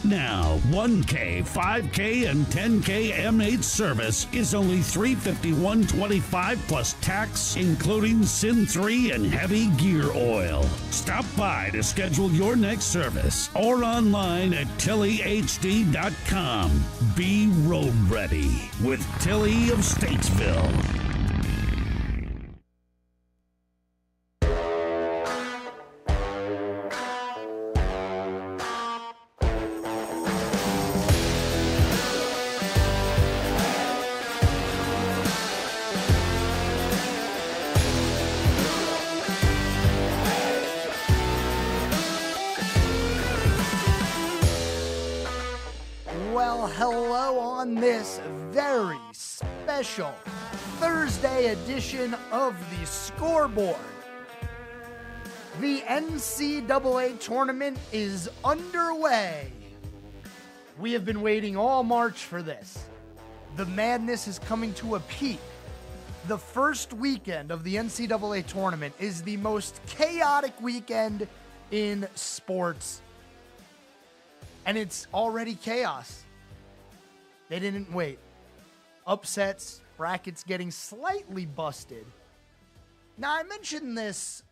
Now, 1K, 5K, and 10K M8 service is only $351.25 plus tax, including SIN 3 and heavy gear oil. Stop by to schedule your next service or online at TillyHD.com. Be road ready with Tilly of Statesville. Well, hello on this very special Thursday edition of the Scoreboard. The NCAA tournament is underway. We have been waiting all March for this. The madness is coming to a peak. The first weekend of the NCAA tournament is the most chaotic weekend in sports. And it's already chaos. They didn't wait. Upsets, brackets getting slightly busted. Now, I mentioned this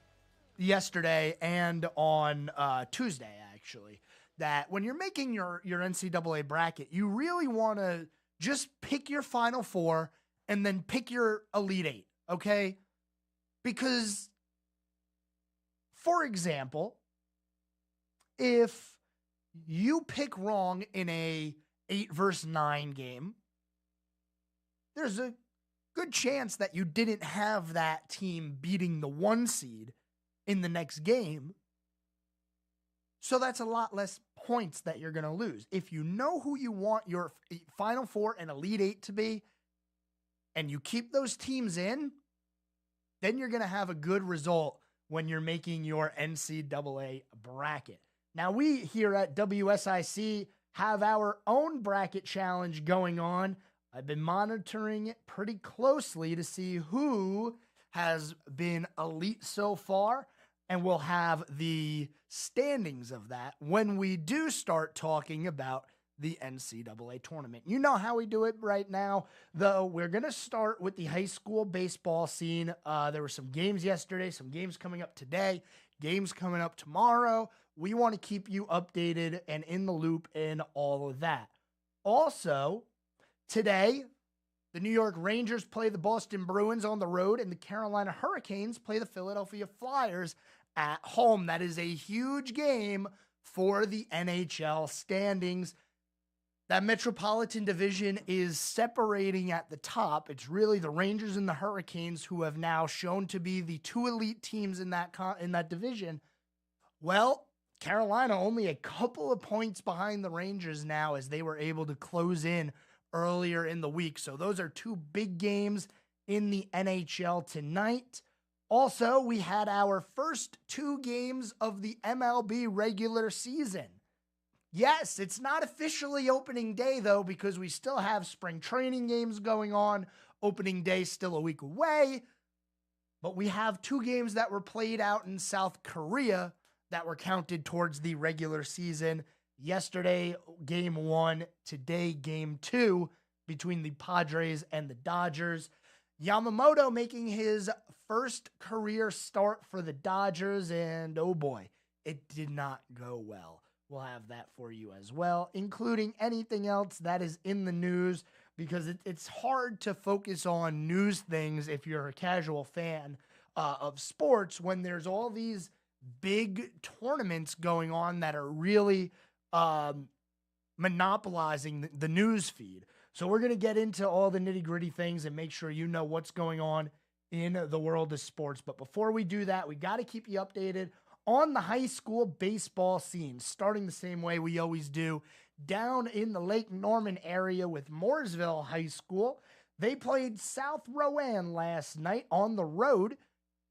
yesterday and on Tuesday, actually, that when you're making your NCAA bracket, you really want to just pick your Final Four and then pick your Elite Eight, okay? Because, for example, if you pick wrong in a 8 versus 9 game, there's a good chance that you didn't have that team beating the 1 seed in the next game. So that's a lot less points that you're going to lose. If you know who you want your Final Four and Elite Eight to be, and you keep those teams in, then you're going to have a good result when you're making your NCAA bracket. Now, we here at WSIC have our own bracket challenge going on. I've been monitoring it pretty closely to see who has been elite so far, and we'll have the standings of that when we do start talking about the NCAA tournament. You know how we do it right now, though. We're going to start with the high school baseball scene. There were some games yesterday, some games coming up today, games coming up tomorrow. We want to keep you updated and in the loop in all of that. Also, today, the New York Rangers play the Boston Bruins on the road, and the Carolina Hurricanes play the Philadelphia Flyers at home. That is a huge game for the NHL standings. That Metropolitan Division is separating at the top. It's really the Rangers and the Hurricanes who have now shown to be the two elite teams in that division. Well, Carolina only a couple of points behind the Rangers now as they were able to close in earlier in the week. So those are two big games in the NHL tonight. Also, we had our first 2 games of the MLB regular season. Yes, it's not officially opening day, though, because we still have spring training games going on. Opening day still a week away. But we have 2 games that were played out in South Korea that were counted towards the regular season. Yesterday, game 1. Today, game 2 between the Padres and the Dodgers. Yamamoto making his first career start for the Dodgers, and oh boy, it did not go well. We'll have that for you as well, including anything else that is in the news, because it's hard to focus on news things if you're a casual fan of sports when there's all these big tournaments going on that are really monopolizing the news feed. So we're going to get into all the nitty-gritty things and make sure you know what's going on in the world of sports. But before we do that, we got to keep you updated on the high school baseball scene, starting the same way we always do, down in the Lake Norman area with Mooresville High School. They played South Rowan last night on the road,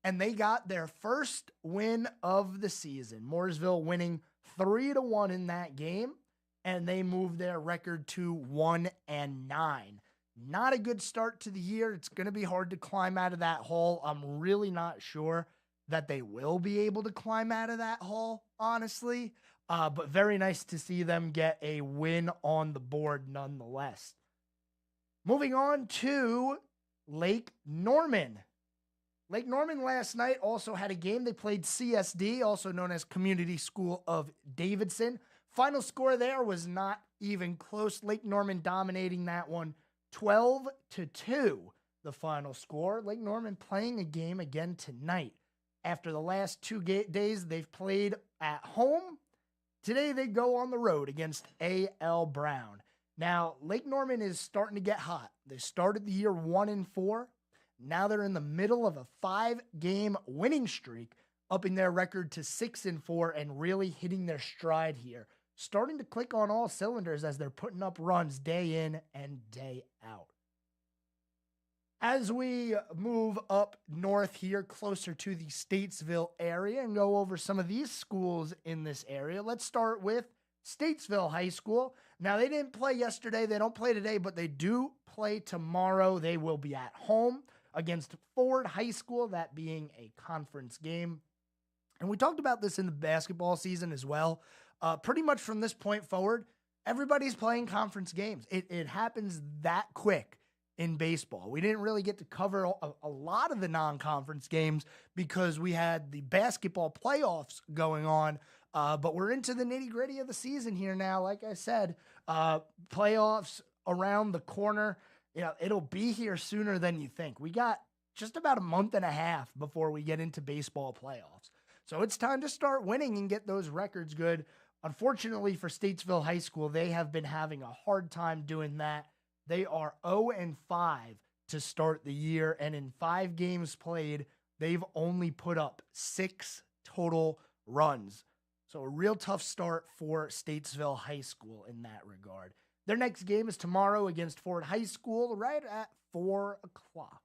and they got their first win of the season. Mooresville winning 3-1 in that game, and they moved their record to 1-9. Not a good start to the year. It's going to be hard to climb out of that hole. I'm really not sure that they will be able to climb out of that hole, honestly. but very nice to see them get a win on the board nonetheless. Moving on to Lake Norman. Lake Norman last night also had a game. They played CSD, also known as Community School of Davidson. Final score there was not even close. Lake Norman dominating that one 12-2, the final score. Lake Norman playing a game again tonight. After the last 2 days they've played at home, today they go on the road against A.L. Brown. Now, Lake Norman is starting to get hot. They started the year 1-4. Now they're in the middle of a 5-game winning streak, upping their record to 6-4 and really hitting their stride here. Starting to click on all cylinders as they're putting up runs day in and day out. As we move up north here, closer to the Statesville area, and go over some of these schools in this area, let's start with Statesville High School. Now, they didn't play yesterday. They don't play today, but they do play tomorrow. They will be at home against Ford High School, that being a conference game. And we talked about this in the basketball season as well. Pretty much from this point forward, everybody's playing conference games. It happens that quick in baseball. We didn't really get to cover a lot of the non-conference games because we had the basketball playoffs going on, but we're into the nitty-gritty of the season here now. Like I said, playoffs around the corner. You know, it'll be here sooner than you think. We got just about a month and a half before we get into baseball playoffs. So it's time to start winning and get those records good. Unfortunately for Statesville High School, they have been having a hard time doing that. They are 0-5 to start the year, and in 5 games played, they've only put up 6 total runs. So a real tough start for Statesville High School in that regard. Their next game is tomorrow against Ford High School right at 4 o'clock.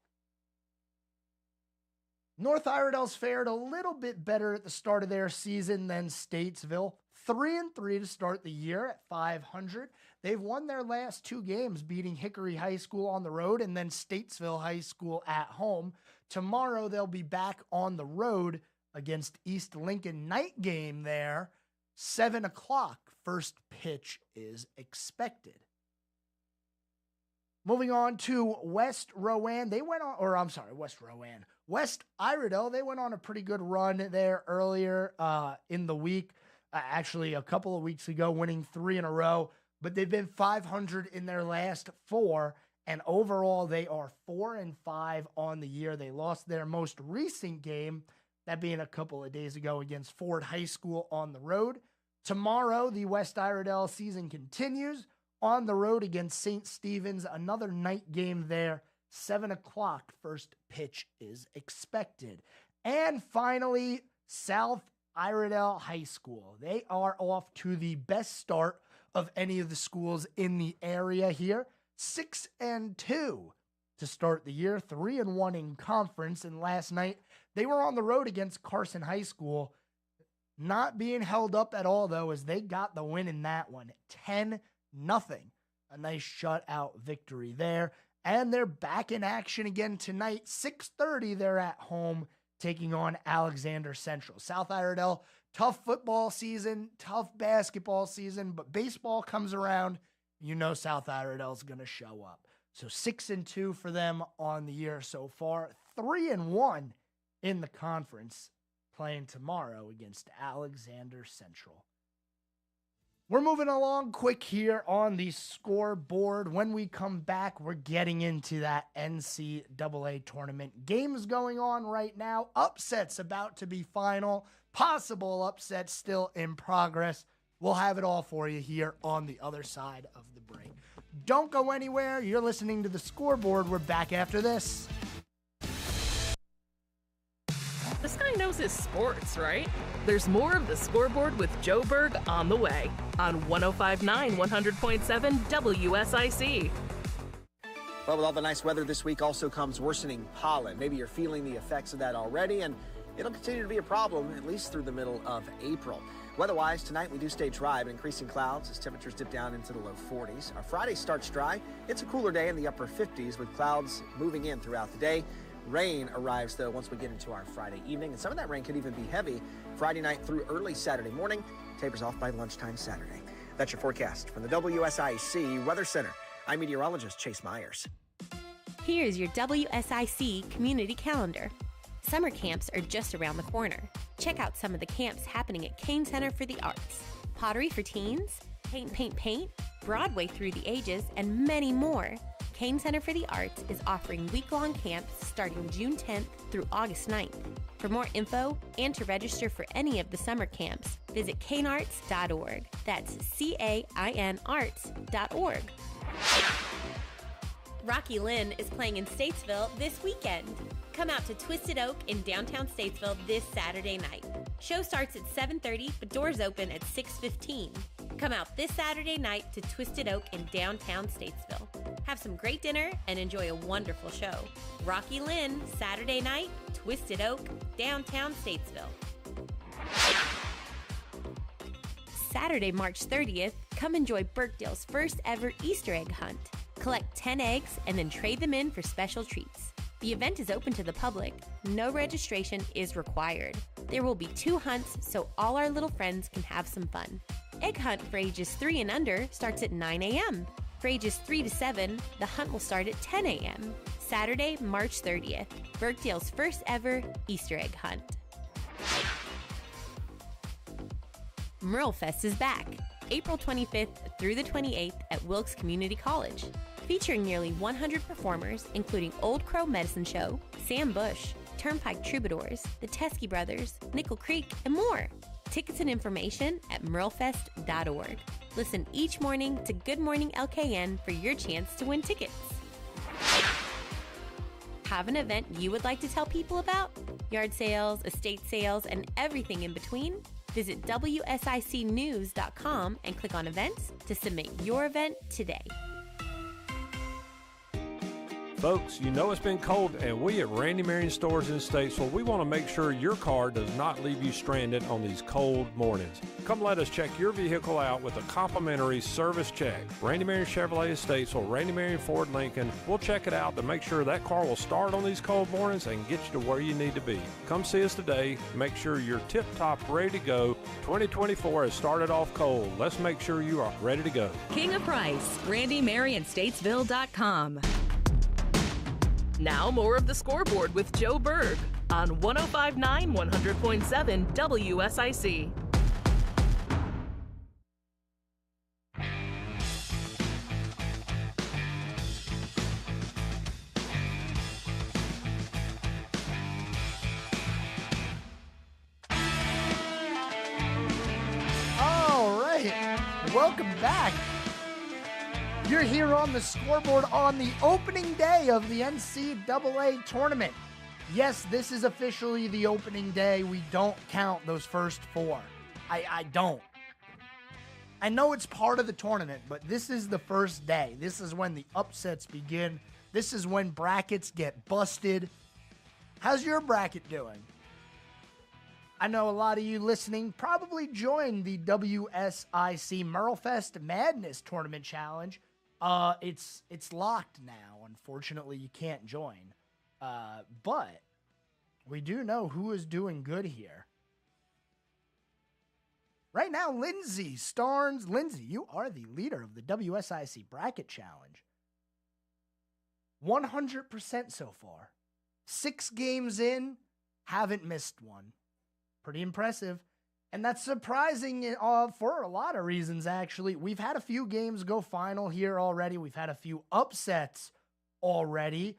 North Iredale's fared a little bit better at the start of their season than Statesville. 3-3 to start the year at 500. They've won their last 2 games, beating Hickory High School on the road and then Statesville High School at home. Tomorrow they'll be back on the road against East Lincoln. Night game there, 7 o'clock. First pitch is expected. Moving on to West Iredale. They went on a pretty good run there earlier in the week. Actually, a couple of weeks ago, winning 3 in a row. But they've been 500 in their last 4. And overall, they are 4-5 on the year. They lost their most recent game, that being a couple of days ago against Ford High School on the road. Tomorrow, the West Iredale season continues on the road against St. Stephen's. Another night game there, 7 o'clock. First pitch is expected. And finally, South Iredale High School. They are off to the best start of any of the schools in the area here. 6-2 to start the year, 3-1 in conference. And last night, they were on the road against Carson High School. Not being held up at all, though, as they got the win in that one, 10-0. A nice shutout victory there. And they're back in action again tonight. 6:30, they're at home taking on Alexander Central. South Iredale, tough football season, tough basketball season, but baseball comes around, you know South Iredale's going to show up. So 6-2 for them on the year so far. 3-1 in the conference, playing tomorrow against Alexander Central. We're moving along quick here on the scoreboard. When we come back, we're getting into that NCAA tournament. Games going on right now. Upsets about to be final. Possible upsets still in progress. We'll have it all for you here on the other side of the break. Don't go anywhere. You're listening to the Scoreboard. We're back after this. This guy knows his sports, right? There's more of the Scoreboard with Joe Berg on the way on 105.9 100.7 WSIC. Well, with all the nice weather this week also comes worsening pollen. Maybe you're feeling the effects of that already, and it'll continue to be a problem at least through the middle of April. Weather-wise, tonight we do stay dry, but increasing clouds as temperatures dip down into the low 40s. Our Friday starts dry. It's a cooler day in the upper 50s with clouds moving in throughout the day. Rain arrives, though, once we get into our Friday evening, and some of that rain could even be heavy Friday night through early Saturday morning. Tapers off by lunchtime Saturday. That's your forecast from the WSIC Weather Center. I'm meteorologist Chase Myers. Here's your WSIC community calendar. Summer camps are just around the corner. Check out some of the camps happening at Kane Center for the Arts. Pottery for teens, paint, Broadway through the ages, and many more. Kane Center for the Arts is offering week-long camps starting June 10th through August 9th. For more info and to register for any of the summer camps, visit canearts.org. That's CAIN arts.org. Rocky Lynn is playing in Statesville this weekend. Come out to Twisted Oak in downtown Statesville this Saturday night. Show starts at 7:30, but doors open at 6:15. Come out this Saturday night to Twisted Oak in downtown Statesville. Have some great dinner and enjoy a wonderful show. Rocky Lynn, Saturday night, Twisted Oak, downtown Statesville. Saturday, March 30th, come enjoy Birkdale's first ever Easter egg hunt. Collect 10 eggs and then trade them in for special treats. The event is open to the public. No registration is required. There will be 2 hunts, so all our little friends can have some fun. Egg hunt for ages 3 and under starts at 9 a.m. For ages 3 to 7, the hunt will start at 10 a.m. Saturday, March 30th, Birkdale's first ever Easter egg hunt. Merlefest is back, April 25th through the 28th at Wilkes Community College. Featuring nearly 100 performers, including Old Crow Medicine Show, Sam Bush, Turnpike Troubadours, the Teskey Brothers, Nickel Creek, and more. Tickets and information at merlefest.org. Listen each morning to Good Morning LKN for your chance to win tickets. Have an event you would like to tell people about? Yard sales, estate sales, and everything in between? Visit WSICnews.com and click on events to submit your event today. Folks, you know it's been cold, and we at Randy Marion Stores in Statesville, we want to make sure your car does not leave you stranded on these cold mornings. Come let us check your vehicle out with a complimentary service check. Randy Marion Chevrolet in Statesville, Randy Marion Ford Lincoln, we'll check it out to make sure that car will start on these cold mornings and get you to where you need to be. Come see us today. Make sure you're tip-top ready to go. 2024 has started off cold. Let's make sure you are ready to go. King of Price, RandyMarionStatesville.com. Now more of the Scoreboard with Joe Berg on 105.9 100.7 WSIC. All right, welcome back. You're here on the Scoreboard on the opening day of the NCAA tournament. Yes, this is officially the opening day. We don't count those first 4. I don't. I know it's part of the tournament, but this is the first day. This is when the upsets begin. This is when brackets get busted. How's your bracket doing? I know a lot of you listening probably joined the WSIC Merlefest Madness Tournament Challenge. It's locked now. Unfortunately, you can't join. But we do know who is doing good here. Right now, Lindsay Starnes. Lindsay, you are the leader of the WSIC Bracket Challenge. 100% so far. 6 games in, haven't missed one. Pretty impressive. And that's surprising for a lot of reasons, actually. We've had a few games go final here already. We've had a few upsets already.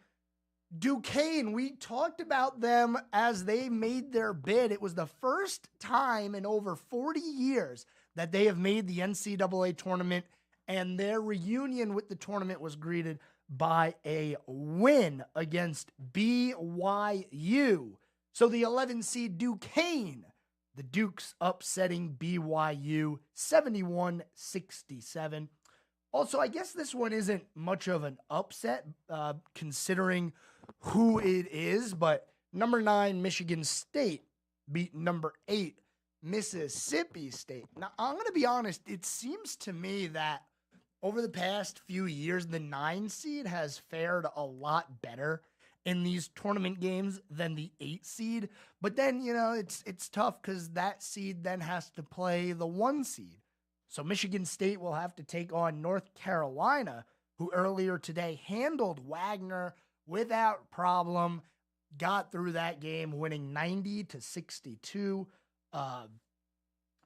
Duquesne, we talked about them as they made their bid. It was the first time in over 40 years that they have made the NCAA tournament, and their reunion with the tournament was greeted by a win against BYU. So the 11 seed Duquesne, the Dukes upsetting BYU 71-67. Also, I guess this one isn't much of an upset considering who it is, but number 9 Michigan State beat number 8 Mississippi State. Now, I'm going to be honest, it seems to me that over the past few years, the 9 seed has fared a lot better. in these tournament games than the 8 seed. But then, it's tough because that seed then has to play the 1 seed. So Michigan State will have to take on North Carolina, who earlier today handled Wagner without problem, got through that game, winning 90-62.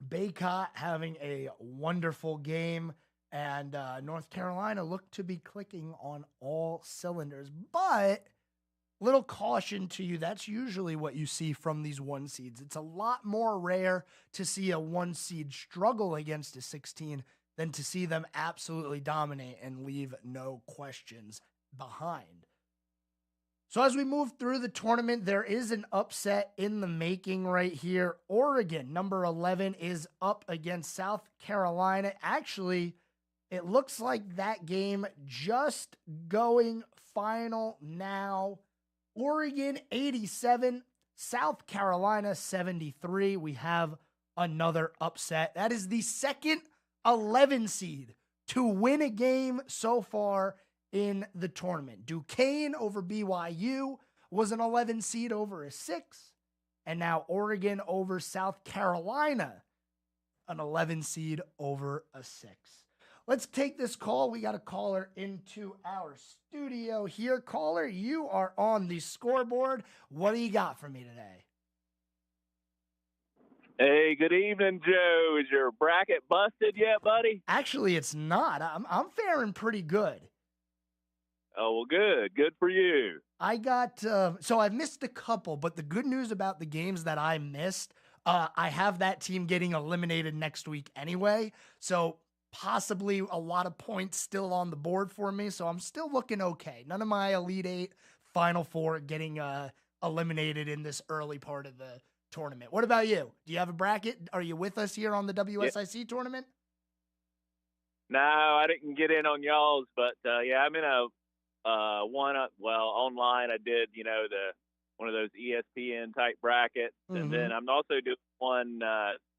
Baycott having a wonderful game, and North Carolina looked to be clicking on all cylinders. But little caution to you, that's usually what you see from these 1 seeds. It's a lot more rare to see a 1 seed struggle against a 16 than to see them absolutely dominate and leave no questions behind. So as we move through the tournament, there is an upset in the making right here. Oregon, number 11, is up against South Carolina. Actually, it looks like that game just going final now. Oregon 87, South Carolina 73. We have another upset. That is the second 11 seed to win a game so far in the tournament. Duquesne over BYU was an 11 seed over a 6. And now Oregon over South Carolina, an 11 seed over a 6. Let's take this call. We got a caller into our studio here. Caller, you are on the scoreboard. What do you got for me today? Hey, good evening, Joe. Is your bracket busted yet, buddy? Actually, it's not. I'm faring pretty good. Oh, well, good. Good for you. I got, so I've missed a couple, but the good news about the games that I missed, I have that team getting eliminated next week anyway. So possibly a lot of points still on the board for me. So I'm still looking okay. None of my Elite 8, Final 4 getting eliminated in this early part of the tournament. What about you? Do you have a bracket? Are you with us here on the WSIC tournament? No, I didn't get in on y'all's, but yeah, I'm in a online. I did, one of those ESPN type brackets, and then I'm also doing one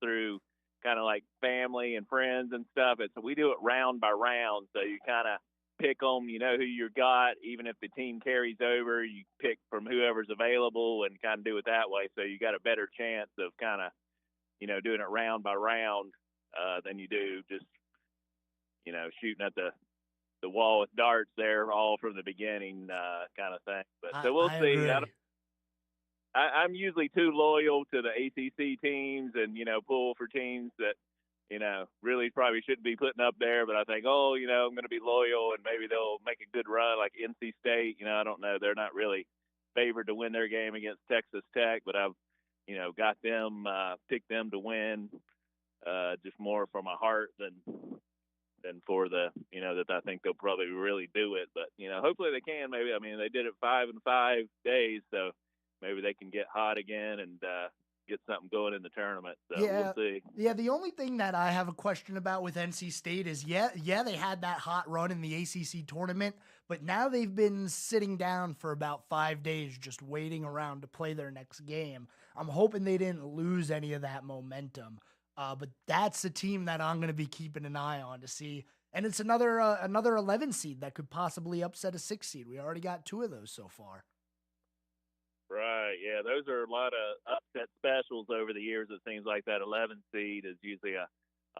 through kind of like family and friends and stuff. And so we do it round by round. So you kind of pick them, who you got. Even if the team carries over, you pick from whoever's available and kind of do it that way. So you got a better chance of kind of, doing it round by round than you do just, shooting at the wall with darts there all from the beginning kind of thing. But so we'll see. I'm usually too loyal to the ACC teams and, pull for teams that, really probably shouldn't be putting up there. But I think, I'm going to be loyal and maybe they'll make a good run like NC State. I don't know. They're not really favored to win their game against Texas Tech, but I've, got them, picked them to win just more from my heart than for the, that I think they'll probably really do it. But, hopefully they can. Maybe, they did it 5 in 5 days, so maybe they can get hot again and get something going in the tournament. So we'll see. Yeah, the only thing that I have a question about with NC State is, they had that hot run in the ACC tournament, but now they've been sitting down for about 5 days just waiting around to play their next game. I'm hoping they didn't lose any of that momentum. But that's a team that I'm going to be keeping an eye on to see. And it's another 11 seed that could possibly upset a 6 seed. We already got 2 of those so far. Right, yeah, those are a lot of upset specials over the years. It seems like that 11 seed is usually a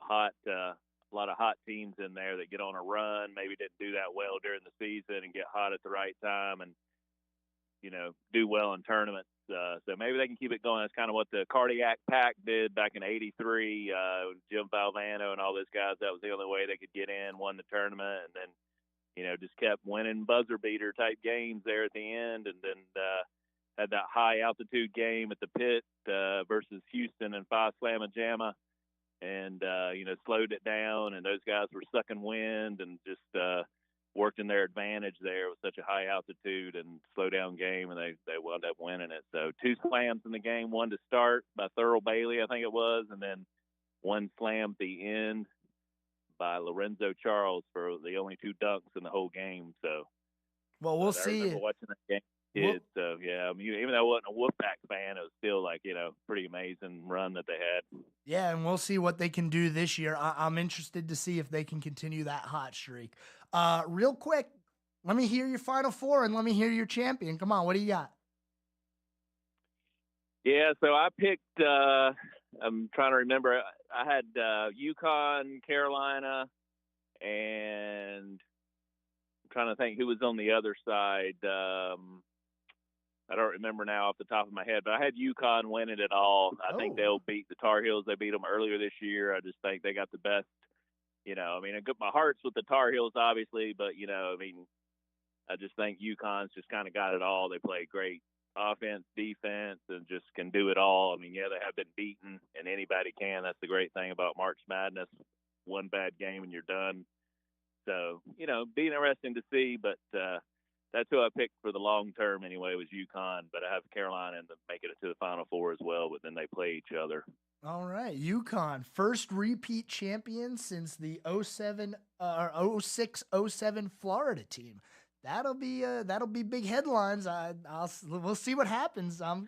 lot of hot teams in there that get on a run, maybe didn't do that well during the season and get hot at the right time and, do well in tournaments. So maybe they can keep it going. That's kind of what the Cardiac Pack did back in '83. Jim Valvano and all those guys, that was the only way they could get in, won the tournament, and then, just kept winning buzzer beater type games there at the end, and then had that high altitude game at the pit versus Houston and Phi Slamma Jamma, and slowed it down, and those guys were sucking wind and just worked in their advantage there with such a high altitude and slow down game, and they wound up winning it. So 2 slams in the game, one to start by Thurl Bailey, I think it was, and then 1 slam at the end by Lorenzo Charles for the only 2 dunks in the whole game. So, well, we'll see. I remember watching that game. So yeah, even though I wasn't a Wolfpack fan, it was still like, pretty amazing run that they had. Yeah, and we'll see what they can do this year. I'm interested to see if they can continue that hot streak. Real quick, Let me hear your Final Four and let me hear your champion. Come on, what do you got? Yeah, so I picked, I'm trying to remember, I had UConn, Carolina, and I'm trying to think who was on the other side. I don't remember now off the top of my head, but I had UConn winning it all. I think they'll beat the Tar Heels. They beat them earlier this year. I just think they got the best, my heart's with the Tar Heels, obviously, but, I just think UConn's just kind of got it all. They play great offense, defense, and just can do it all. They have been beaten, and anybody can. That's the great thing about March Madness. One bad game and you're done. So, be interesting to see, but that's who I picked for the long term anyway, was UConn. But I have Carolina and making it to the Final Four as well, but then they play each other. All right, UConn, first repeat champion since the 06-07 Florida team. That'll be big headlines. We'll see what happens. I'm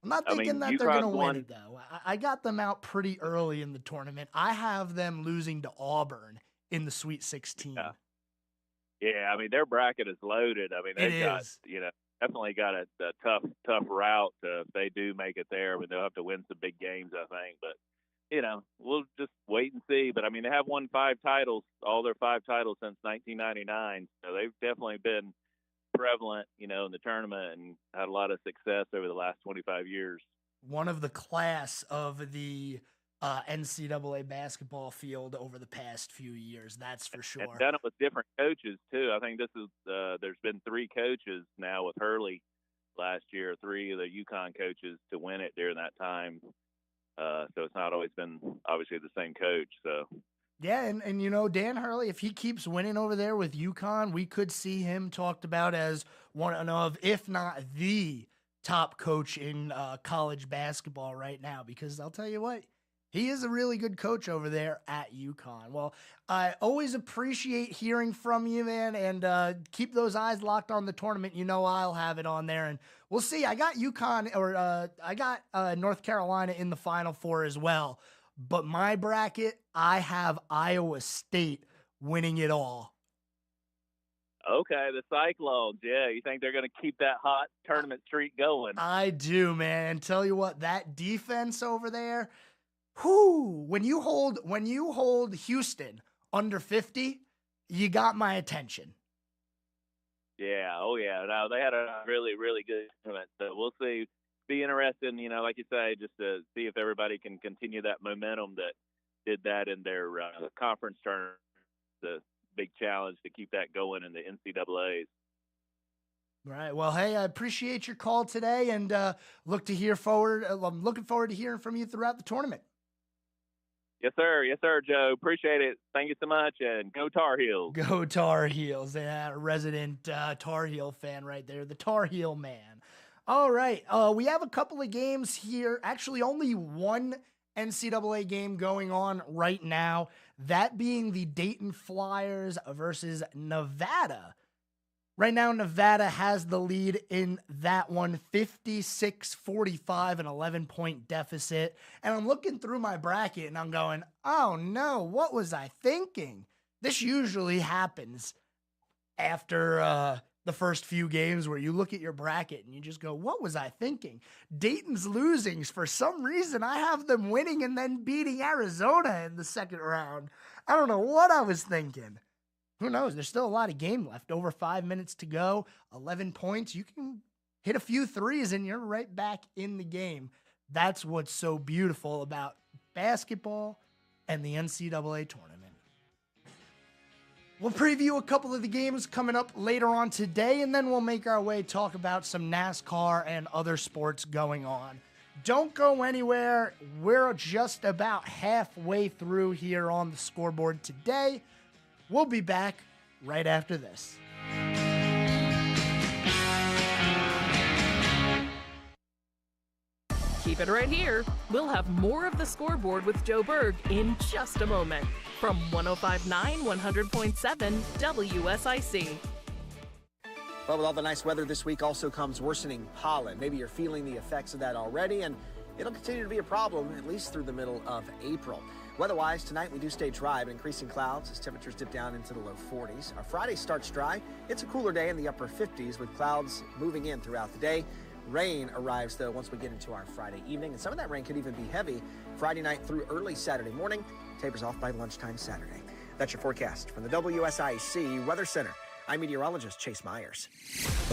not thinking that they're going to win it, though. I got them out pretty early in the tournament. I have them losing to Auburn in the Sweet 16. Yeah, their bracket is loaded. They've got, definitely got a tough route if they do make it there. They'll have to win some big games, I think. But, we'll just wait and see. But, they have won 5 titles, all their 5 titles since 1999. So they've definitely been prevalent, in the tournament and had a lot of success over the last 25 years. One of the class of the NCAA basketball field over the past few years, that's for sure. And done it with different coaches, too. I think this is there's been 3 coaches now with Hurley last year, 3 of the UConn coaches to win it during that time. So it's not always been, obviously, the same coach. So yeah, and Dan Hurley, if he keeps winning over there with UConn, we could see him talked about as one of, if not the top coach in college basketball right now, because I'll tell you what, he is a really good coach over there at UConn. Well, I always appreciate hearing from you, man, and keep those eyes locked on the tournament. I'll have it on there, and we'll see. I got UConn, or I got North Carolina in the Final Four as well. But my bracket, I have Iowa State winning it all. Okay, the Cyclones. Yeah, you think they're going to keep that hot tournament streak going? I do, man. And tell you what, that defense over there, when you hold Houston under 50, you got my attention. Yeah, oh yeah. No, they had a really, really good tournament. So we'll see. Be interested, like you say, just to see if everybody can continue that momentum that did that in their conference tournament. The big challenge to keep that going in the NCAAs. Right. Well, hey, I appreciate your call today, and I'm looking forward to hearing from you throughout the tournament. Yes, sir. Yes, sir, Joe. Appreciate it. Thank you so much, and go Tar Heels. Go Tar Heels. Yeah, resident Tar Heel fan right there, the Tar Heel man. All right, we have a couple of games here. Actually, only one NCAA game going on right now, that being the Dayton Flyers versus Nevada. Right now, Nevada has the lead in that one, 56-45, an 11-point deficit. And I'm looking through my bracket, and I'm going, oh, no, what was I thinking? This usually happens after the first few games where you look at your bracket and you just go, what was I thinking? Dayton's losing. For some reason, I have them winning and then beating Arizona in the second round. I don't know what I was thinking. Who knows? There's still a lot of game left. Over 5 minutes to go. 11 points. You can hit a few threes and you're right back in the game. That's what's so beautiful about basketball and the NCAA tournament. We'll preview a couple of the games coming up later on today, and then we'll make our way talk about some NASCAR and other sports going on. Don't go anywhere. We're just about halfway through here on the scoreboard today. We'll be back right after this. Keep it right here. We'll have more of the Scoreboard with Joe Berg in just a moment from 105.9 100.7 WSIC. Well, with all the nice weather this week also comes worsening pollen. Maybe you're feeling the effects of that already, and it'll continue to be a problem at least through the middle of April. Weather-wise, tonight we do stay dry, but increasing clouds as temperatures dip down into the low 40s. Our Friday starts dry. It's a cooler day in the upper 50s with clouds moving in throughout the day. Rain arrives, though, once we get into our Friday evening, and some of that rain could even be heavy Friday night through early Saturday morning. Tapers off by lunchtime Saturday. That's your forecast from the WSIC Weather Center. I'm meteorologist Chase Myers.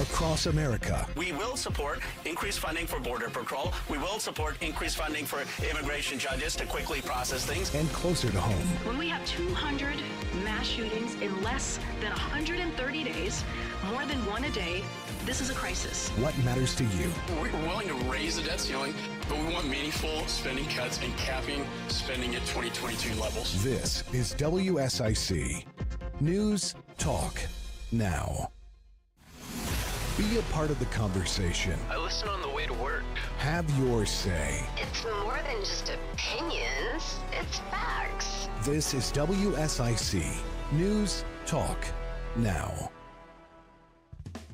Across America. We will support increased funding for Border Patrol. We will support increased funding for immigration judges to quickly process things. And closer to home. When we have 200 mass shootings in less than 130 days, more than one a day, this is a crisis. What matters to you? We're willing to raise the debt ceiling, but we want meaningful spending cuts and capping spending at 2022 levels. This is WSIC. News Talk Now. Be a part of the conversation. I listen on the way to work. Have your say. It's more than just opinions, it's facts. This is WSIC. News Talk Now.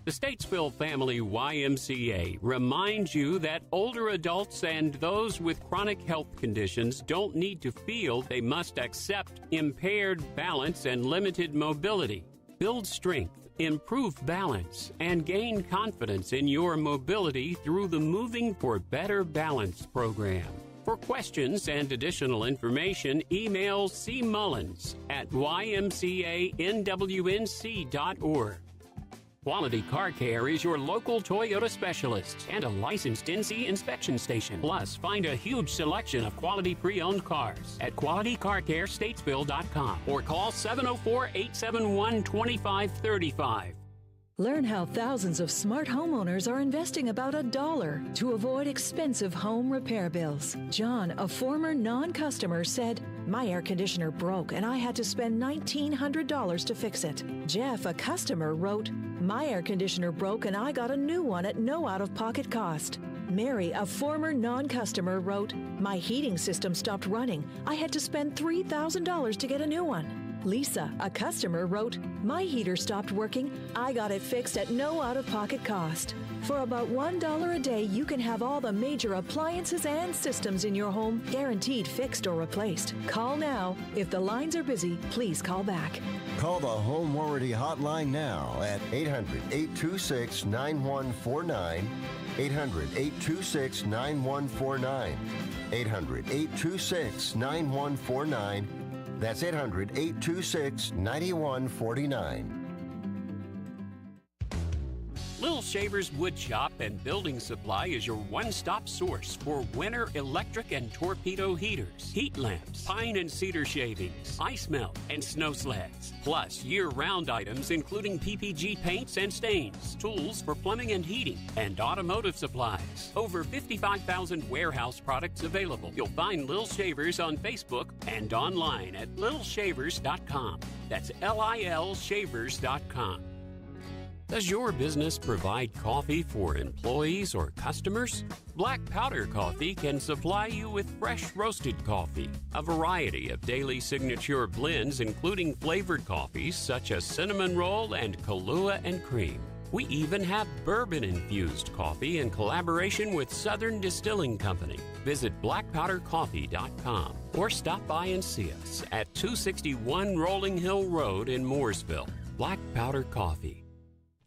The Statesville Family YMCA reminds you that older adults and those with chronic health conditions don't need to feel they must accept impaired balance and limited mobility. Build strength, improve balance, and gain confidence in your mobility through the Moving for Better Balance program. For questions and additional information, email C. Mullins at ymcanwnc.org. Quality Car Care is your local Toyota specialist and a licensed NC inspection station. Plus, find a huge selection of quality pre-owned cars at QualityCarCareStatesville.com or call 704-871-2535. Learn how thousands of smart homeowners are investing about $1 to avoid expensive home repair bills. John, a former non-customer, said, "My air conditioner broke and I had to spend $1,900 to fix it." Jeff, a customer, wrote, "My air conditioner broke and I got a new one at no out-of-pocket cost." Mary, a former non-customer, wrote, "My heating system stopped running. I had to spend $3,000 to get a new one." Lisa, a customer, wrote, "My heater stopped working. I got it fixed at no out-of-pocket cost." For about $1 a day, you can have all the major appliances and systems in your home guaranteed fixed or replaced. Call now. If the lines are busy, please call back. Call the Home Warranty Hotline now at 800-826-9149, 800-826-9149, 800-826-9149. That's 800-826-9149. Little Shavers Wood Shop and Building Supply is your one-stop source for winter electric and torpedo heaters, heat lamps, pine and cedar shavings, ice melt, and snow sleds. Plus, year-round items including PPG paints and stains, tools for plumbing and heating, and automotive supplies. Over 55,000 warehouse products available. You'll find Little Shavers on Facebook and online at littleshavers.com. That's LILshavers.com. Does your business provide coffee for employees or customers? Black Powder Coffee can supply you with fresh roasted coffee, a variety of daily signature blends including flavored coffees such as cinnamon roll and Kahlua and cream. We even have bourbon-infused coffee in collaboration with Southern Distilling Company. Visit blackpowdercoffee.com or stop by and see us at 261 Rolling Hill Road in Mooresville. Black Powder Coffee.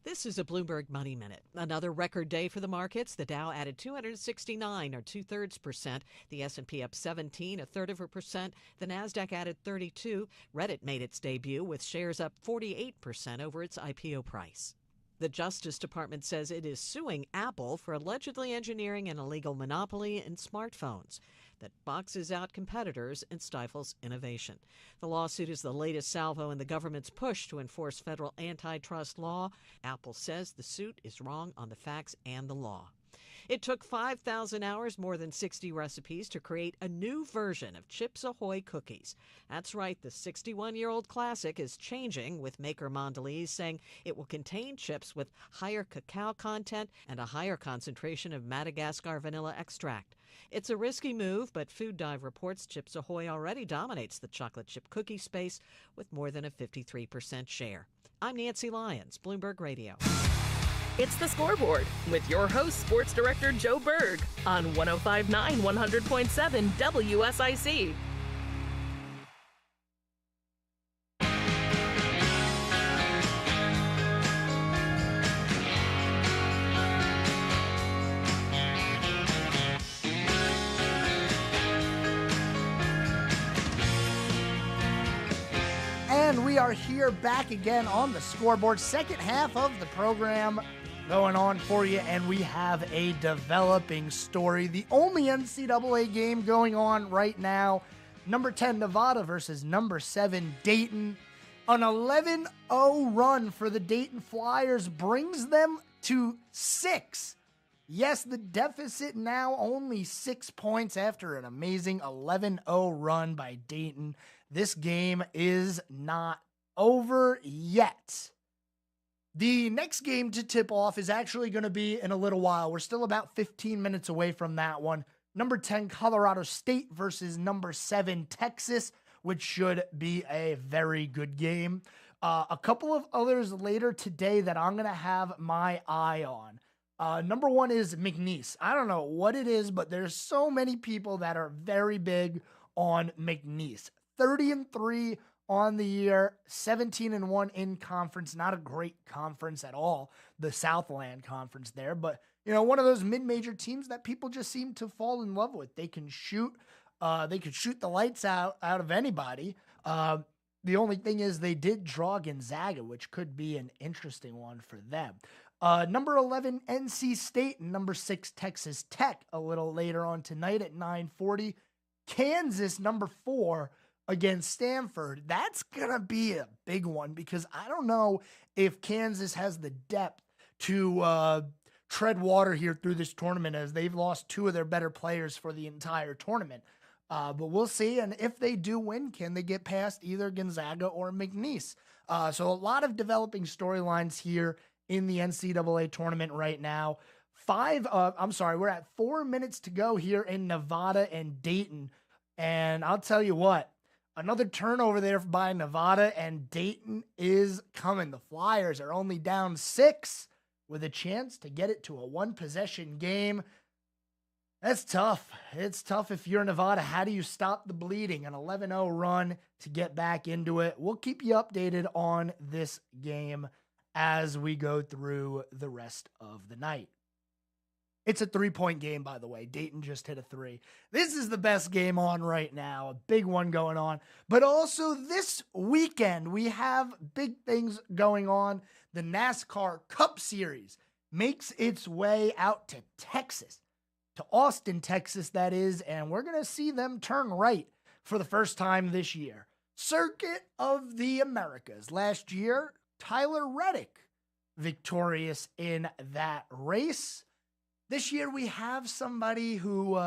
This is a Bloomberg Money Minute. Another record day for the markets. The Dow added 269 or 2/3%. The S&P up 17, 1/3%. The Nasdaq added 32. Reddit made its debut with shares up 48% over its IPO price. The Justice Department says it is suing Apple for allegedly engineering an illegal monopoly in smartphones that boxes out competitors and stifles innovation. The lawsuit is the latest salvo in the government's push to enforce federal antitrust law. Apple says the suit is wrong on the facts and the law. It took 5,000 hours, more than 60 recipes, to create a new version of Chips Ahoy cookies. That's right, the 61-year-old classic is changing, with maker Mondelez saying it will contain chips with higher cacao content and a higher concentration of Madagascar vanilla extract. It's a risky move, but Food Dive reports Chips Ahoy already dominates the chocolate chip cookie space with more than a 53% share. I'm Nancy Lyons, Bloomberg Radio. It's the Scoreboard with your host, Sports Director Joe Berg on 105.9 100.7 WSIC. we are here back again on the Scoreboard. Second half of the program going on for you, and we have a developing story. The only NCAA game going on right now, number 10 Nevada versus number 7 Dayton. An 11-0 run for the Dayton Flyers brings them to 6. Yes, the deficit now only 6 points after an amazing 11-0 run by Dayton. This game is not over yet. The next game to tip off is actually going to be in a little while. We're still about 15 minutes away from that one. Number 10 Colorado State versus number 7 Texas, which should be a very good game. A couple of others later today that I'm going to have my eye on. Number 1 is McNeese. I don't know what it is, but there's so many people that are very big on McNeese. 30-3 on the year, 17-1 in conference. Not a great conference at all, the Southland Conference there, but one of those mid-major teams that people just seem to fall in love with. They can shoot. They could shoot the lights out of anybody. The only thing is they did draw Gonzaga, which could be an interesting one for them. Number 11, NC State, and number 6, Texas Tech, a little later on tonight at 9:40. Kansas, number 4, against Stanford. That's going to be a big one because I don't know if Kansas has the depth to tread water here through this tournament, as they've lost 2 of their better players for the entire tournament. But we'll see, and if they do win, can they get past either Gonzaga or McNeese? So a lot of developing storylines here in the NCAA tournament right now. We're at 4 minutes to go here in Nevada and Dayton, and I'll tell you what, another turnover there by Nevada, and Dayton is coming. The Flyers are only down 6 with a chance to get it to a 1-possession game. That's tough. It's tough if you're Nevada. How do you stop the bleeding? An 11-0 run to get back into it. We'll keep you updated on this game as we go through the rest of the night. It's a 3-point game, by the way. Dayton just hit a 3. This is the best game on right now. A big one going on. But also this weekend, we have big things going on. The NASCAR Cup Series makes its way out to Texas. To Austin, Texas, that is. And we're going to see them turn right for the first time this year. Circuit of the Americas. Last year, Tyler Reddick victorious in that race. This year we have somebody who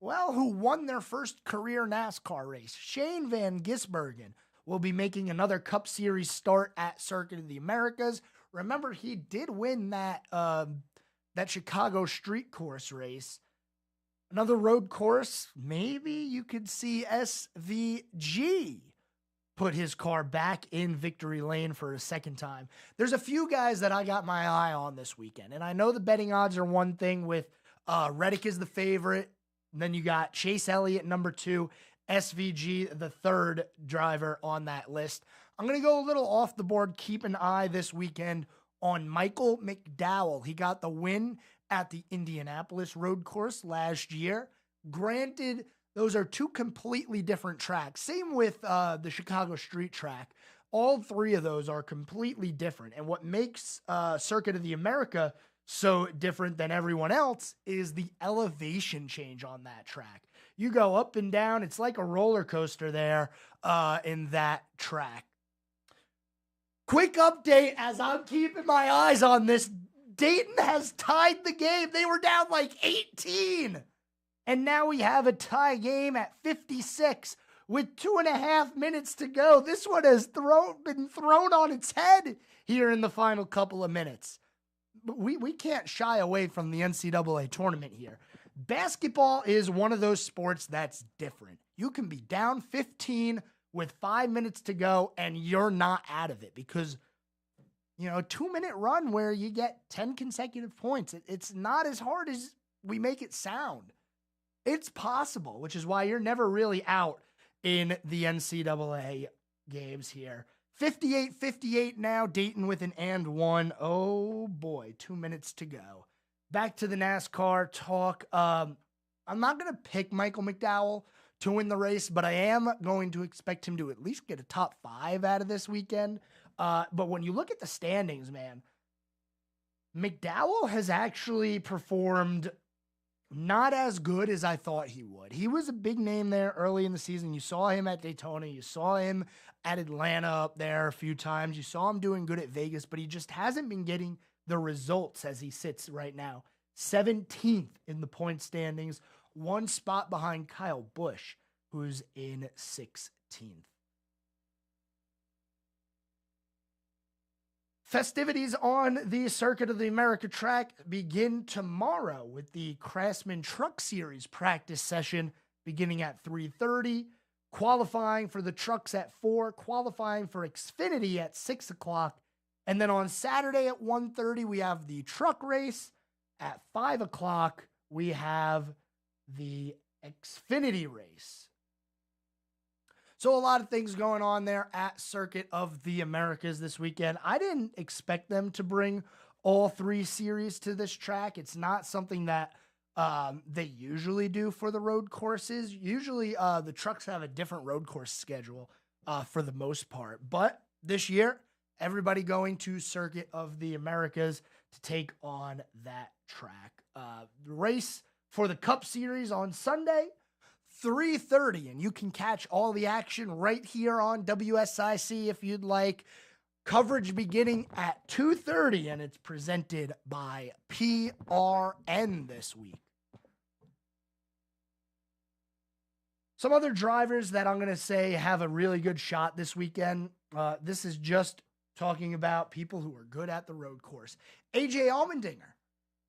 won their first career NASCAR race. Shane Van Gisbergen will be making another Cup Series start at Circuit of the Americas. Remember, he did win that Chicago street course race. Another road course, maybe you could see SVG put his car back in victory lane for a second time. There's a few guys that I got my eye on this weekend, and I know the betting odds are one thing with Reddick is the favorite, and then you got Chase Elliott, number 2, SVG, the third driver on that list. I'm going to go a little off the board, keep an eye this weekend on Michael McDowell. He got the win at the Indianapolis road course last year. Granted, those are 2 completely different tracks. Same with the Chicago street track. All 3 of those are completely different. And what makes Circuit of the America so different than everyone else is the elevation change on that track. You go up and down. It's like a roller coaster there in that track. Quick update as I'm keeping my eyes on this. Dayton has tied the game. They were down like 18. And now we have a tie game at 56 with 2.5 minutes to go. This one has been thrown on its head here in the final couple of minutes. But we can't shy away from the NCAA tournament here. Basketball is one of those sports that's different. You can be down 15 with 5 minutes to go and you're not out of it because, a 2-minute run where you get 10 consecutive points, it's not as hard as we make it sound. It's possible, which is why you're never really out in the NCAA games here. 58-58 now, Dayton with an and one. Oh boy, 2 minutes to go. Back to the NASCAR talk. I'm not going to pick Michael McDowell to win the race, but I am going to expect him to at least get a top 5 out of this weekend. But when you look at the standings, man, McDowell has actually performed not as good as I thought he would. He was a big name there early in the season. You saw him at Daytona. You saw him at Atlanta up there a few times. You saw him doing good at Vegas, but he just hasn't been getting the results as he sits right now. 17th in the point standings, 1 spot behind Kyle Busch, who's in 16th. Festivities on the Circuit of the America track begin tomorrow with the Craftsman Truck Series practice session beginning at 3:30, qualifying for the trucks at 4, qualifying for Xfinity at 6 o'clock, and then on Saturday at 1:30 we have the truck race. At 5 o'clock we have the Xfinity race. So a lot of things going on there at Circuit of the Americas this weekend. I didn't expect them to bring all 3 series to this track. It's not something that they usually do for the road courses. Usually the trucks have a different road course schedule for the most part. But this year, everybody going to Circuit of the Americas to take on that track. The race for the Cup Series on Sunday, 3:30, and you can catch all the action right here on WSIC if you'd like. Coverage beginning at 2:30, and it's presented by PRN this week. Some other drivers that I'm going to say have a really good shot this weekend. This is just talking about people who are good at the road course. AJ Allmendinger.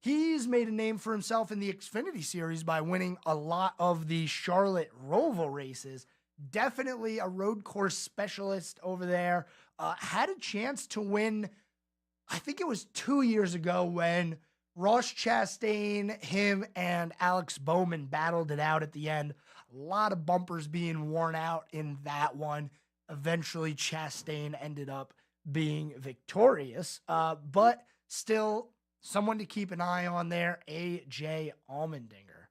He's made a name for himself in the Xfinity Series by winning a lot of the Charlotte Roval races. Definitely a road course specialist over there. Had a chance to win, I think it was 2 years ago when Ross Chastain, him, and Alex Bowman battled it out at the end. A lot of bumpers being worn out in that one. Eventually, Chastain ended up being victorious, but still someone to keep an eye on there, AJ Allmendinger.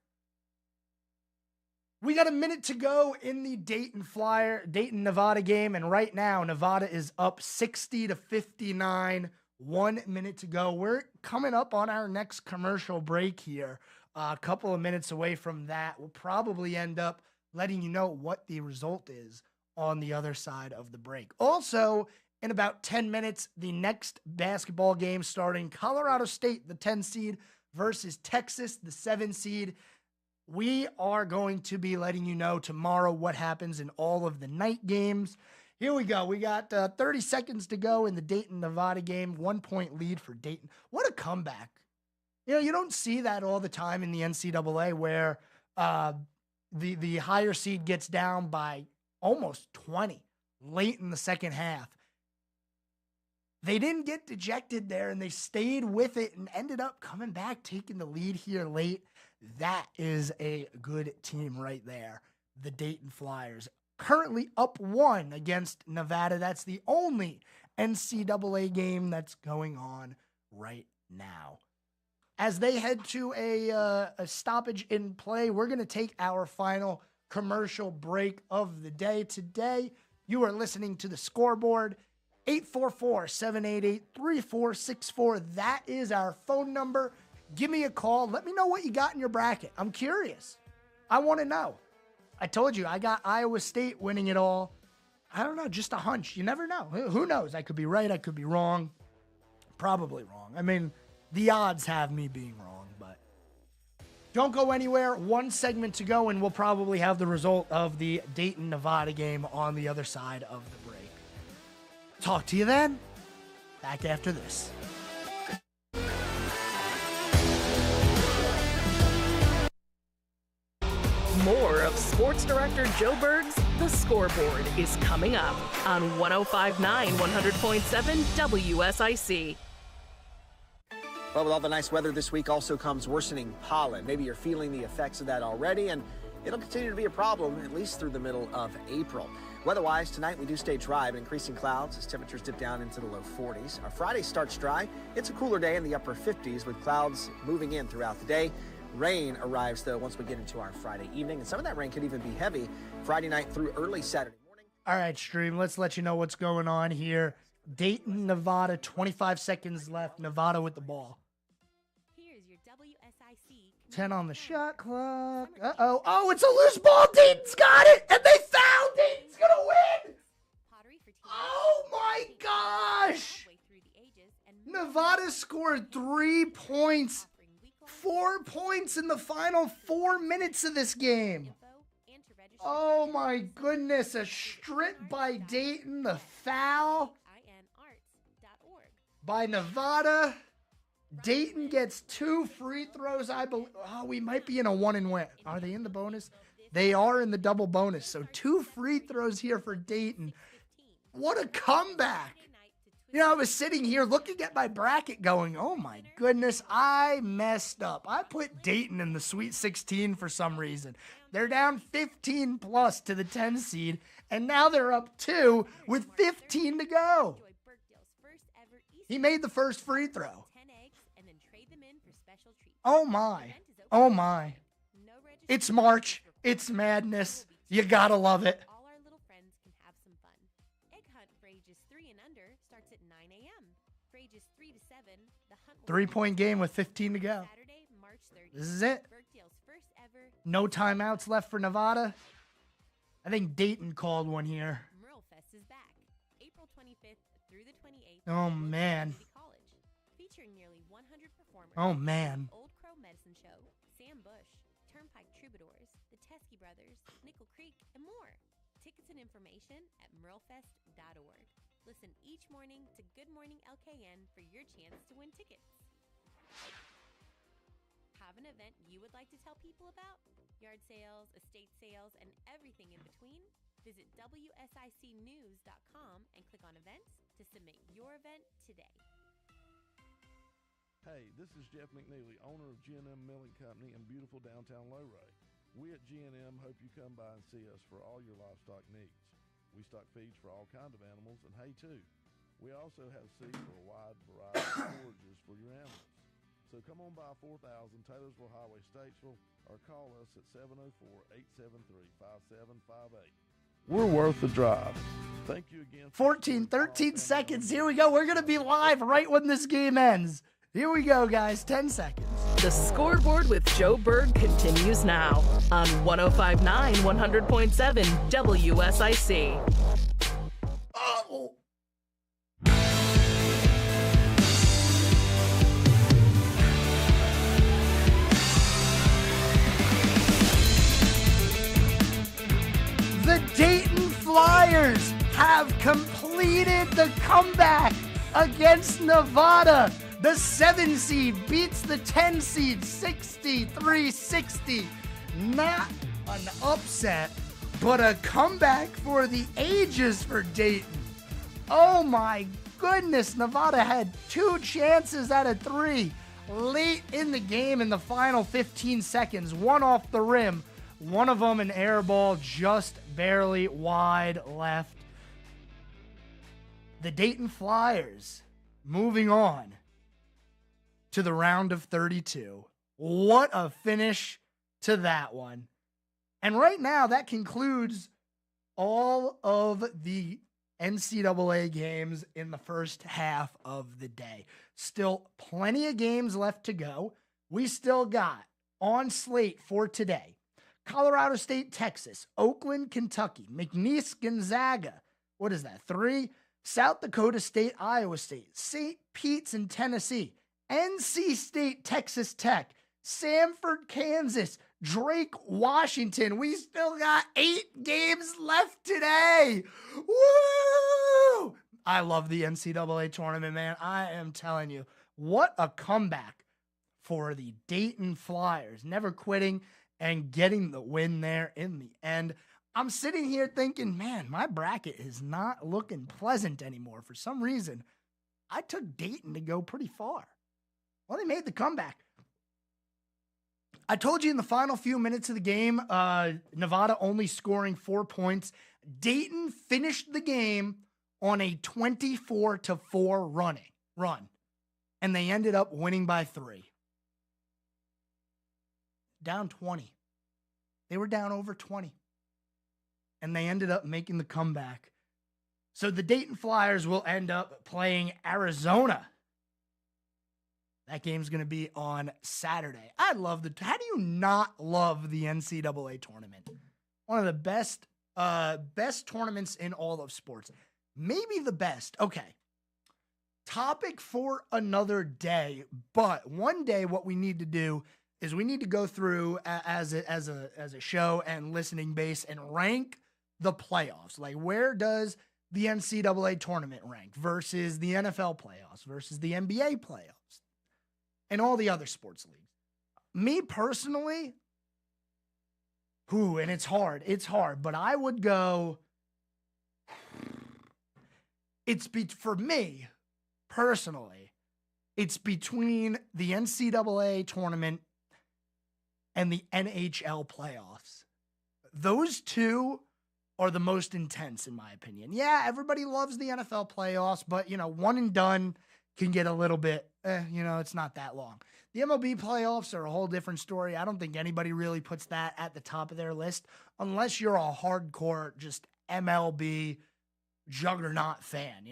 We got a minute to go in the Dayton, Nevada game, and right now Nevada is up 60-59. 1 minute to go. We're coming up on our next commercial break here. A couple of minutes away from that. We'll probably end up letting you know what the result is on the other side of the break. Also, in about 10 minutes, the next basketball game starting, Colorado State, the 10 seed, versus Texas, the 7 seed. We are going to be letting you know tomorrow what happens in all of the night games. Here we go. We got 30 seconds to go in the Dayton, Nevada game. 1 point lead for Dayton. What a comeback. You know, you don't see that all the time in the NCAA where the higher seed gets down by almost 20 late in the second half. They didn't get dejected there, and they stayed with it and ended up coming back, taking the lead here late. That is a good team right there, the Dayton Flyers. Currently up 1 against Nevada. That's the only NCAA game that's going on right now. As they head to a stoppage in play, we're going to take our final commercial break of the day. Today, you are listening to the Scoreboard. 844-788-3464. That is our phone number. Give me a call. Let me know what you got in your bracket. I'm curious. I want to know. I told you, I got Iowa State winning it all. I don't know, just a hunch. You never know. Who knows? I could be right. I could be wrong. Probably wrong. I mean, the odds have me being wrong, but don't go anywhere. 1 segment to go, and we'll probably have the result of the Dayton, Nevada game on the other side of the break. Talk to you then. Back after this. More of Sports Director Joe Berg's The Scoreboard is coming up on 105.9 100.7 WSIC. Well, with all the nice weather this week also comes worsening pollen. Maybe you're feeling the effects of that already, and it'll continue to be a problem at least through the middle of April. Weather-wise, tonight we do stay dry, but increasing clouds as temperatures dip down into the low 40s. Our Friday starts dry. It's a cooler day in the upper 50s with clouds moving in throughout the day. Rain arrives, though, once we get into our Friday evening, and some of that rain could even be heavy Friday night through early Saturday morning. All right, stream, let's let you know what's going on here. Dayton, Nevada, 25 seconds left. Nevada with the ball. Here's your WSIC 10 on the shot clock. Uh-oh. Oh, it's a loose ball. Dayton's got it, and they foul. Dayton's going to win. Oh, my gosh. Nevada scored 3 points. 4 points in the final 4 minutes of this game. Oh, my goodness. A strip by Dayton. The foul by Nevada. Dayton gets 2 free throws, I believe. Oh, we might be in a 1-and-win. Are they in the bonus? They are in the double bonus. So 2 free throws here for Dayton. What a comeback. You know, I was sitting here looking at my bracket going, oh my goodness, I messed up. I put Dayton in the Sweet 16 for some reason. They're down 15 plus to the 10 seed, and now they're up 2 with 15 to go. He made the first free throw. Oh my. Oh my. It's March. It's madness. You gotta love it. 3-point game with 15 to go. This is it. No timeouts left for Nevada. I think Dayton called one here. Oh, man. Oh, man. Old Crow Medicine Show, Sam Bush, Turnpike Troubadours, the Teskey Brothers, Nickel Creek, and more. Tickets and information at merlefest.org. Listen each morning to Good Morning LKN for your chance to win tickets. Have an event you would like to tell people about? Yard sales, estate sales, and everything in between? Visit WSICnews.com and click on events to submit your event today. Hey, this is Jeff McNeely, owner of G&M Milling Company in beautiful downtown Lowray. We at G&M hope you come by and see us for all your livestock needs. We stock feeds for all kinds of animals and hay too. We also have seed for a wide variety of forages for your animals. So come on by 4000 Taylorsville Highway, Statesville, or call us at 704-873-5758. We're worth the drive. Thank you again. 13 seconds. Here we go. We're going to be live right when this game ends. Here we go, guys. 10 seconds. The Scoreboard with Joe Berg continues now on 105.9 100.7 WSIC. Oh. The Dayton Flyers have completed the comeback against Nevada. The 7 seed beats the 10 seed 63-60. Not an upset, but a comeback for the ages for Dayton. Oh my goodness, Nevada had 2 chances out of 3 late in the game in the final 15 seconds. One off the rim, one of them an air ball just barely wide left. The Dayton Flyers moving on to the round of 32. What a finish to that one. And right now, that concludes all of the NCAA games in the first half of the day. Still plenty of games left to go. We still got on slate for today: Colorado State, Texas, Oakland, Kentucky, McNeese, Gonzaga. What is that? 3. South Dakota State, Iowa State, St. Pete's in Tennessee, NC State, Texas Tech, Samford, Kansas, Drake, Washington. We still got 8 games left today. Woo! I love the NCAA tournament, man. I am telling you, what a comeback for the Dayton Flyers. Never quitting and getting the win there in the end. I'm sitting here thinking, man, my bracket is not looking pleasant anymore. For some reason, I took Dayton to go pretty far. Well, they made the comeback. I told you in the final few minutes of the game, Nevada only scoring 4 points. Dayton finished the game on a 24-4 run, and they ended up winning by 3. down 20. They were down over 20. And they ended up making the comeback. So the Dayton Flyers will end up playing Arizona. That game's going to be on Saturday. I love how do you not love the NCAA tournament? One of the best tournaments in all of sports. Maybe the best. Okay. Topic for another day. But one day what we need to do is we need to go through as a show and listening base and rank the playoffs. Like, where does the NCAA tournament rank versus the NFL playoffs versus the NBA playoffs and all the other sports leagues? Me personally, and it's hard, but I would go, for me personally, it's between the NCAA tournament and the NHL playoffs. Those two are the most intense, in my opinion. Yeah, everybody loves the NFL playoffs, but, one and done can get a little bit, it's not that long. The MLB playoffs are a whole different story. I don't think anybody really puts that at the top of their list unless you're a hardcore, just MLB juggernaut fan,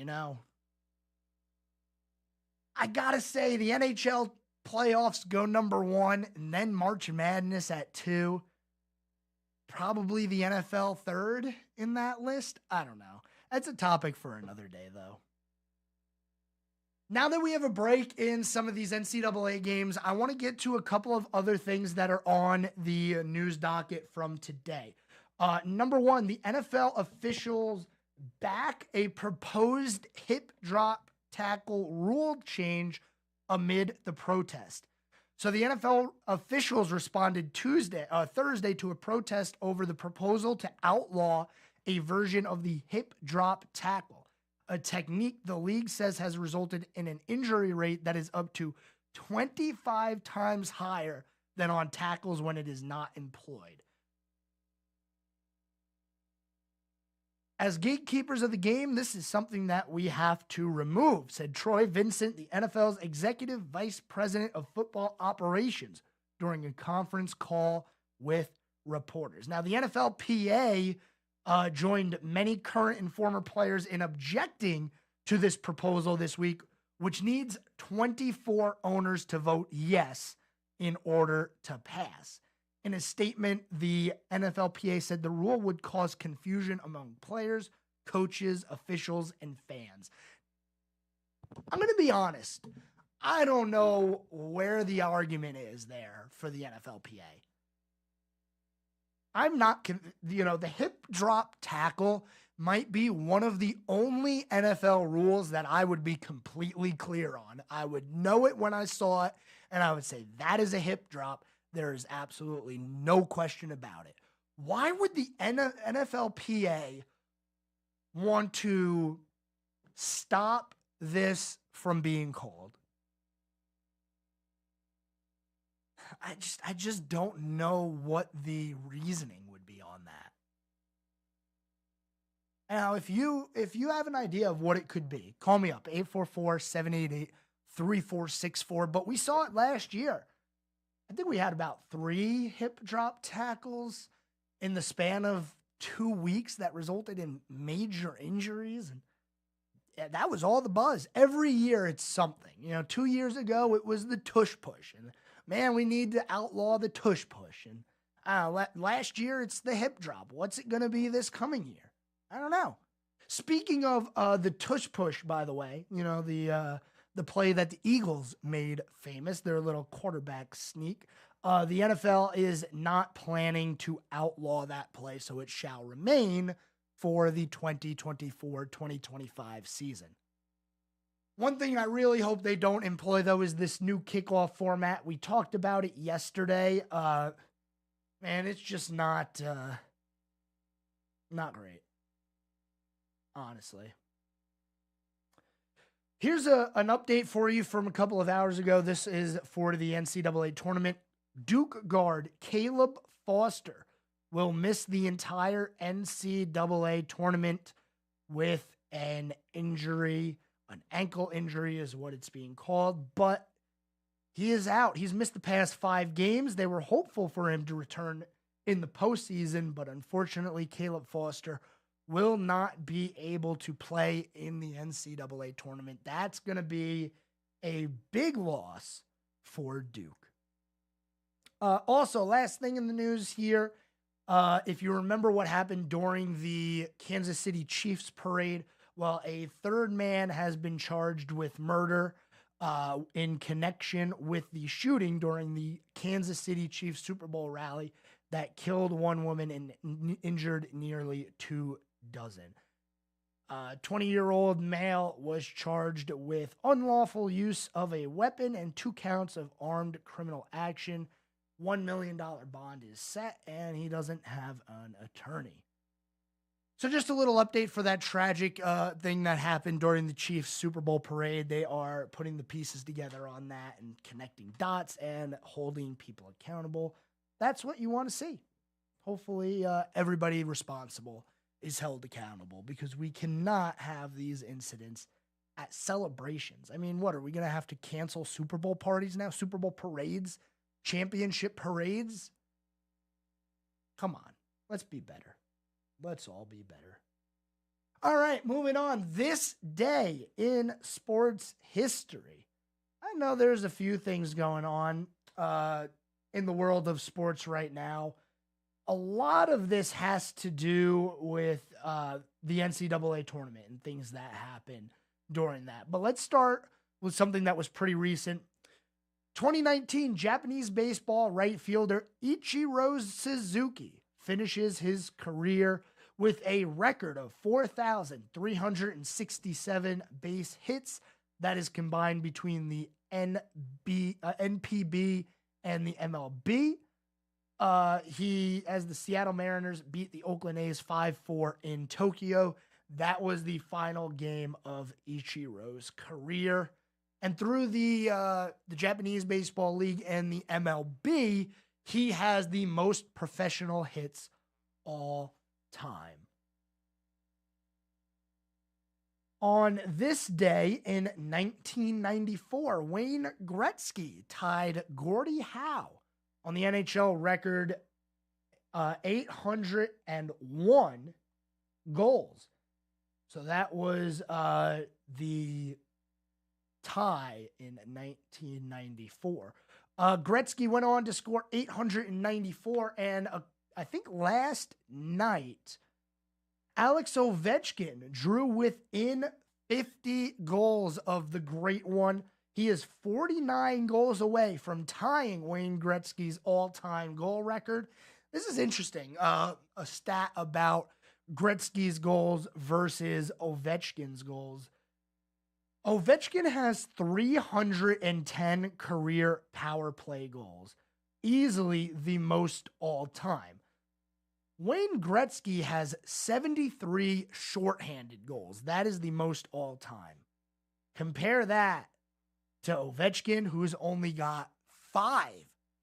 I gotta say, the NHL playoffs go number 1, and then March Madness at 2. Probably the NFL third in that list. I don't know. That's a topic for another day, though. Now that we have a break in some of these NCAA games, I want to get to a couple of other things that are on the news docket from today. Number 1, the NFL officials back a proposed hip drop tackle rule change amid the protest. So the NFL officials responded Thursday to a protest over the proposal to outlaw a version of the hip drop tackle, a technique the league says has resulted in an injury rate that is up to 25 times higher than on tackles when it is not employed. As gatekeepers of the game, this is something that we have to remove, said Troy Vincent, the NFL's executive vice president of football operations, during a conference call with reporters. Now, the NFLPA joined many current and former players in objecting to this proposal this week, which needs 24 owners to vote yes in order to pass. In a statement, the NFLPA said the rule would cause confusion among players, coaches, officials, and fans. I'm going to be honest. I don't know where the argument is there for the NFLPA. I'm not, the hip drop tackle might be one of the only NFL rules that I would be completely clear on. I would know it when I saw it, and I would say that is a hip drop. There is absolutely no question about it. Why would the NFLPA want to stop this from being called? I just don't know what the reasoning would be on that. Now, if you have an idea of what it could be, call me up, 844-788-3464. But we saw it last year. I think we had about 3 hip drop tackles in the span of 2 weeks that resulted in major injuries. And that was all the buzz. Every year it's something. 2 years ago it was the tush push. And man, we need to outlaw the tush push. And last year it's the hip drop. What's it going to be this coming year? I don't know. Speaking of the tush push, by the way, the play that the Eagles made famous, their little quarterback sneak. The NFL is not planning to outlaw that play, so it shall remain for the 2024-2025 season. One thing I really hope they don't employ, though, is this new kickoff format. We talked about it yesterday. Man, it's just not great, honestly. Here's an update for you from a couple of hours ago. This is for the NCAA tournament. Duke guard Caleb Foster will miss the entire NCAA tournament with an injury. An ankle injury is what it's being called, but he is out. He's missed the past 5 games. They were hopeful for him to return in the postseason, but unfortunately, Caleb Foster will not be able to play in the NCAA tournament. That's going to be a big loss for Duke. Also, last thing in the news here, if you remember what happened during the Kansas City Chiefs parade, well, a third man has been charged with murder in connection with the shooting during the Kansas City Chiefs Super Bowl rally that killed 1 woman and injured nearly 2 dozen. 20-year-old male was charged with unlawful use of a weapon and 2 counts of armed criminal action. $1 million bond is set, and he doesn't have an attorney. So just a little update for that tragic thing that happened during the Chiefs Super Bowl parade. They are putting the pieces together on that and connecting dots and holding people accountable. That's what you want to see. Hopefully everybody responsible is held accountable, because we cannot have these incidents at celebrations. I mean, what, are we going to have to cancel Super Bowl parties now? Super Bowl parades? Championship parades? Come on. Let's be better. Let's all be better. All right, moving on. This day in sports history. I know there's a few things going on in the world of sports right now. A lot of this has to do with the NCAA tournament and things that happen during that. But let's start with something that was pretty recent. 2019 Japanese baseball right fielder Ichiro Suzuki finishes his career with a record of 4,367 base hits. That is combined between the NPB and the MLB. He, as the Seattle Mariners beat the Oakland A's 5-4 in Tokyo. That was the final game of Ichiro's career. And through the Japanese Baseball League and the MLB, he has the most professional hits all time. On this day in 1994, Wayne Gretzky tied Gordie Howe on the NHL record 801 goals. So that was the tie in 1994. Gretzky went on to score 894, and I think last night, Alex Ovechkin drew within 50 goals of the great one. He is 49 goals away from tying Wayne Gretzky's all-time goal record. This is interesting. A stat about Gretzky's goals versus Ovechkin's goals. Ovechkin has 310 career power play goals, easily the most all-time. Wayne Gretzky has 73 shorthanded goals. That is the most all-time. Compare that to Ovechkin, who's only got 5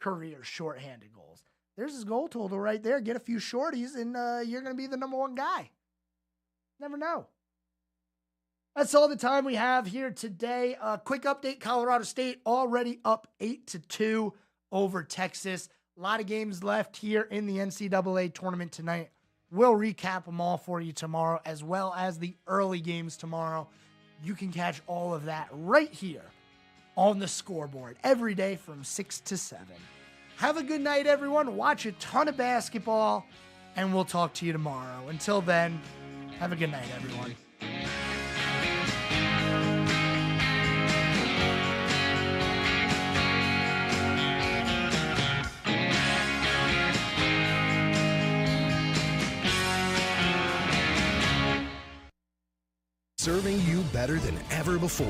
career shorthanded goals. There's his goal total right there. Get a few shorties, and you're going to be the number one guy. Never know. That's all the time we have here today. Quick update, Colorado State already up 8-2 over Texas. A lot of games left here in the NCAA tournament tonight. We'll recap them all for you tomorrow, as well as the early games tomorrow. You can catch all of that right here on the Scoreboard every day from 6 to 7. Have a good night, everyone. Watch a ton of basketball, and we'll talk to you tomorrow. Until then, have a good night, everyone. Serving you better than ever before.